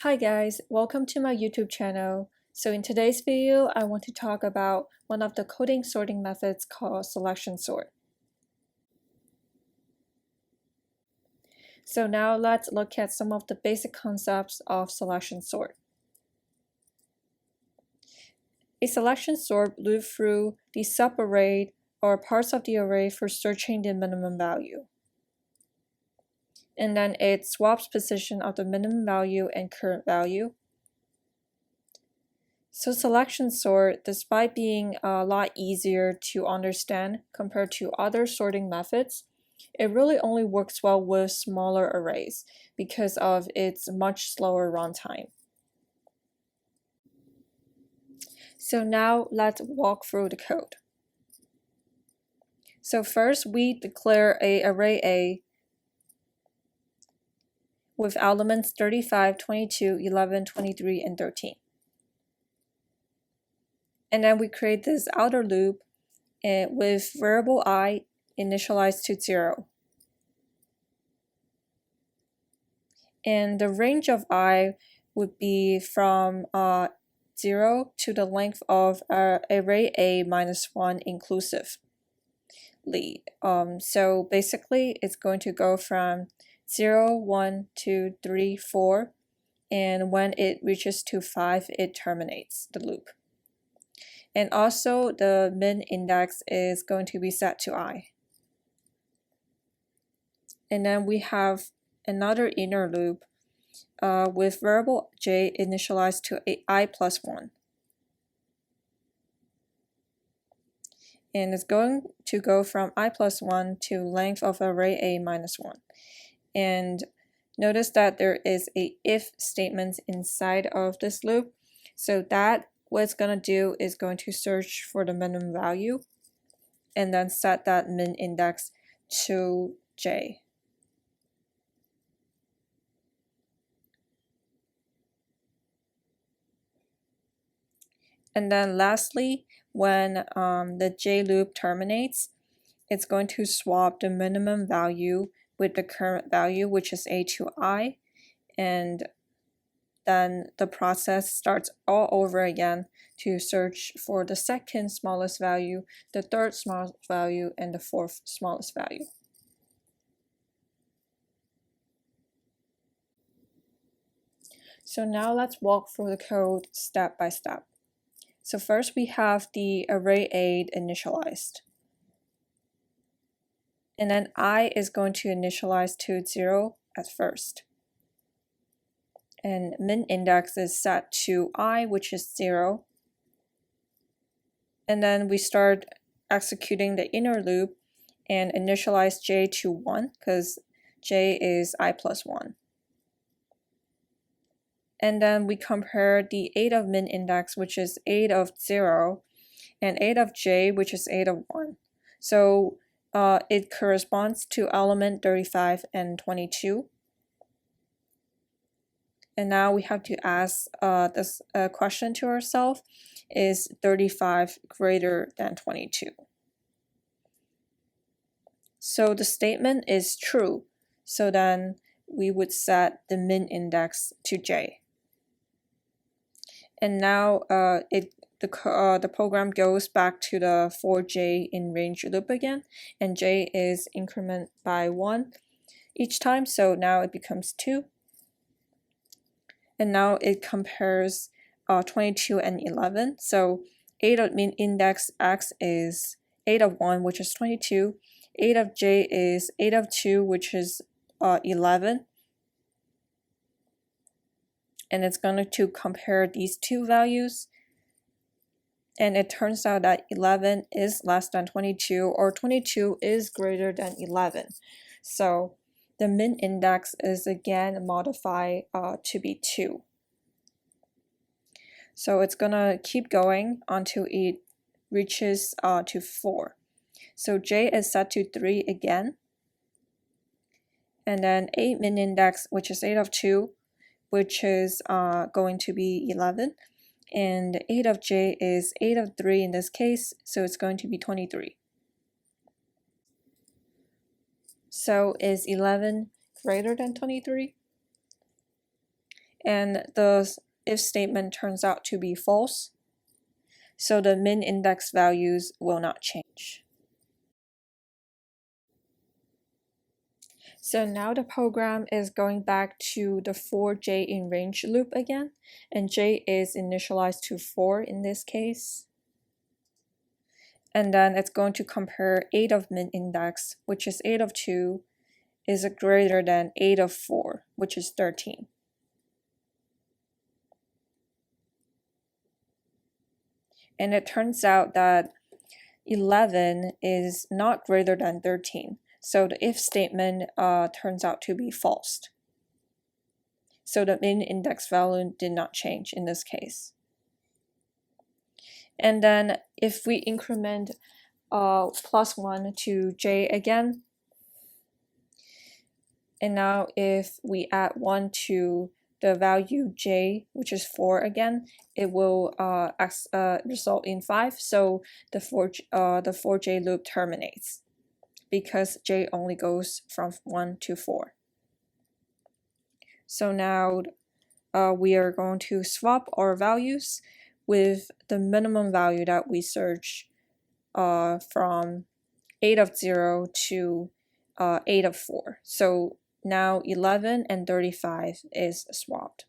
Hi guys, welcome to my YouTube channel. So in today's video, I want to talk about one of the coding sorting methods called selection sort. So now let's look at some of the basic concepts of selection sort. A selection sort loops through the subarray or parts of the array for searching the minimum value. And then it swaps position of the minimum value and current value. So selection sort, despite being a lot easier to understand compared to other sorting methods, it really only works well with smaller arrays because of its much slower runtime. So now let's walk through the code. So first we declare a array A with elements 35, 22, 11, 23, and 13. And then we create this outer loop with variable I initialized to 0. And the range of I would be from 0 to the length of array A minus 1 inclusively. So basically it's going to go from 0, 1, 2, 3, 4, and when it reaches to 5, it terminates the loop. And also the min index is going to be set to I. And then we have another inner loop with variable j initialized to I plus 1. And it's going to go from I plus 1 to length of array A minus 1. And notice that there is a if statement inside of this loop. So that what it's going to do is going to search for the minimum value and then set that min index to j. And then lastly, when the j loop terminates, it's going to swap the minimum value with the current value, which is a to I, and then the process starts all over again to search for the second smallest value, the third smallest value, and the fourth smallest value. So now let's walk through the code step by step. So first we have the array A initialized. And then I is going to initialize to 0 at first. And min index is set to I, which is 0. And then we start executing the inner loop and initialize j to 1 because j is I plus 1. And then we compare the 8 of min index, which is 8 of 0, and 8 of j, which is 8 of 1. So it corresponds to element 35 and 22. And now we have to ask this question to ourselves, is 35 greater than 22? So the statement is true, so then we would set the min index to j. And now the program goes back to the for j in range loop again, and j is increment by 1 each time, so now it becomes 2. And now it compares 22 and 11. So 8 of min index x is 8 of 1, which is 22. 8 of j is 8 of 2, which is 11. And it's going to compare these two values. And it turns out that 11 is less than 22, or 22 is greater than 11. So the min index is again modified to be 2. So it's gonna keep going until it reaches to 4. So j is set to 3 again. And then 8 min index, which is 8 of 2, which is going to be 11. And 8 of j is 8 of 3 in this case, so it's going to be 23. So is 11 greater than 23? and the if statement turns out to be false, so the min index values will not change. So now the program is going back to the for j in range loop again, and j is initialized to 4 in this case. And then it's going to compare 8 of min index, which is 8 of 2, is greater than 8 of 4, which is 13. And it turns out that 11 is not greater than 13. So the if statement turns out to be false. So the min index value did not change in this case. And then if we increment +1 to j again, and now if we add 1 to the value j, which is 4 again, it will result in 5. So the for j loop terminates because j only goes from 1 to 4. So now we are going to swap our values with the minimum value that we search from 8 of 0 to 8 of 4. So now 11 and 35 is swapped.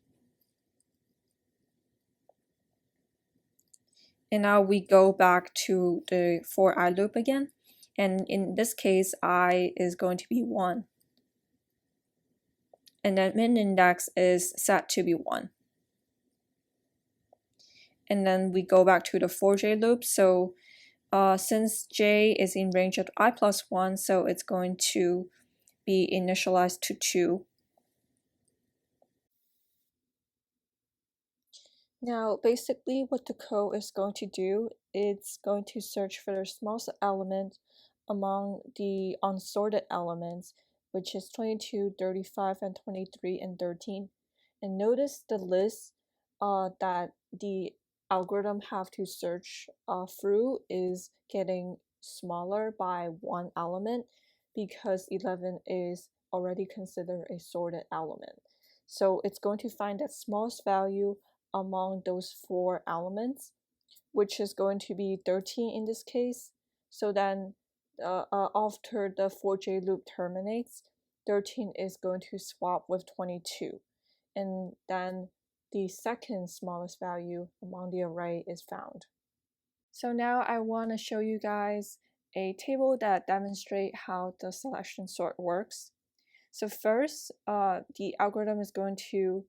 And now we go back to the for I loop again. And in this case, I is going to be 1. And then min index is set to be 1. And then we go back to the for j loop. So since j is in range of I plus 1, so it's going to be initialized to 2. Now, basically what the code is going to do, it's going to search for the smallest element among the unsorted elements, which is 22, 35, and 23, and 13. And notice the list that the algorithm have to search through is getting smaller by 1 element because 11 is already considered a sorted element. So it's going to find that smallest value among those 4 elements, which is going to be 13 in this case. So then after the for j loop terminates, 13 is going to swap with 22. And then the second smallest value among the array is found. So now I want to show you guys a table that demonstrates how the selection sort works. So first, the algorithm is going to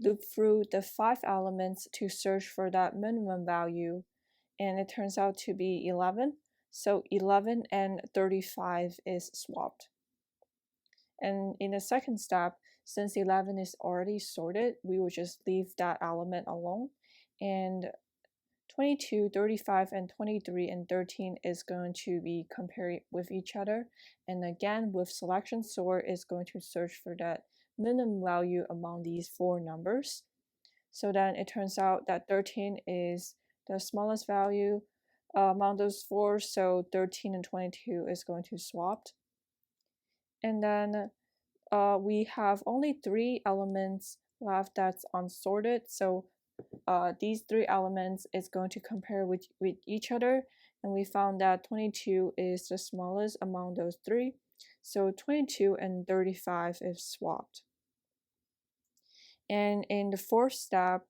loop through the 5 elements to search for that minimum value, and it turns out to be 11. So 11 and 35 is swapped. And in the second step, since 11 is already sorted, we will just leave that element alone. And 22, 35, and 23, and 13 is going to be compared with each other. And again, with selection sort, is going to search for that minimum value among these 4 numbers. So then it turns out that 13 is the smallest value among those 4, so 13 and 22 is going to swap. And then we have only 3 elements left that's unsorted, so these 3 elements is going to compare with each other, and we found that 22 is the smallest among those 3, so 22 and 35 is swapped. And in the fourth step,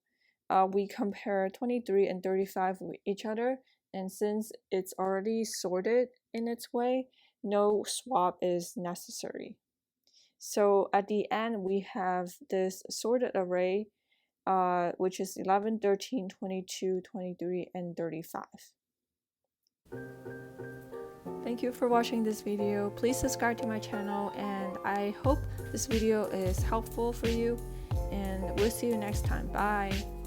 we compare 23 and 35 with each other, and since it's already sorted in its way, no swap is necessary. So at the end, we have this sorted array, which is 11, 13, 22, 23, and 35. Thank you for watching this video. Please subscribe to my channel, and I hope this video is helpful for you, and we'll see you next time. Bye!